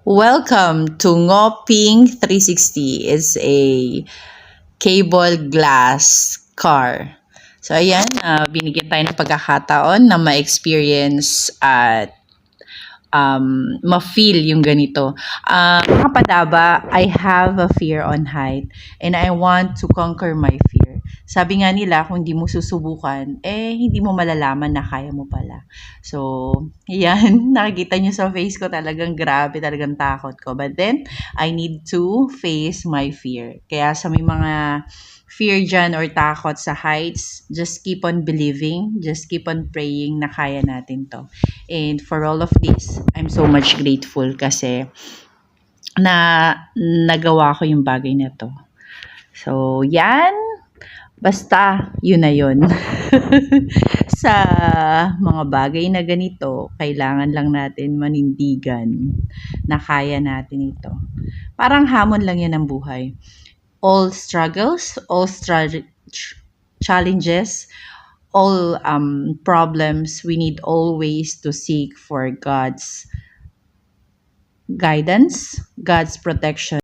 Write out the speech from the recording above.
Welcome to Ngoping 360. It's a cable glass car. So ayan, binigyan tayo ng pagkakataon na ma-experience at ma-feel yung ganito. Mga padaba, I have a fear on height and I want to conquer my fear. Sabi nga nila, kung hindi mo susubukan, hindi mo malalaman na kaya mo pala. So, yan, nakikita nyo sa face ko talagang grabe, talagang takot ko. But then, I need to face my fear. Kaya sa may mga fear dyan or takot sa heights, just keep on believing, just keep on praying na kaya natin to. And for all of this, I'm so much grateful kasi nagawa ko yung bagay na to. So, yan. Basta, yun na yun. Sa mga bagay na ganito, kailangan lang natin manindigan na kaya natin ito. Parang hamon lang yan ng buhay. All struggles, all challenges, all problems, we need always to seek for God's guidance, God's protection.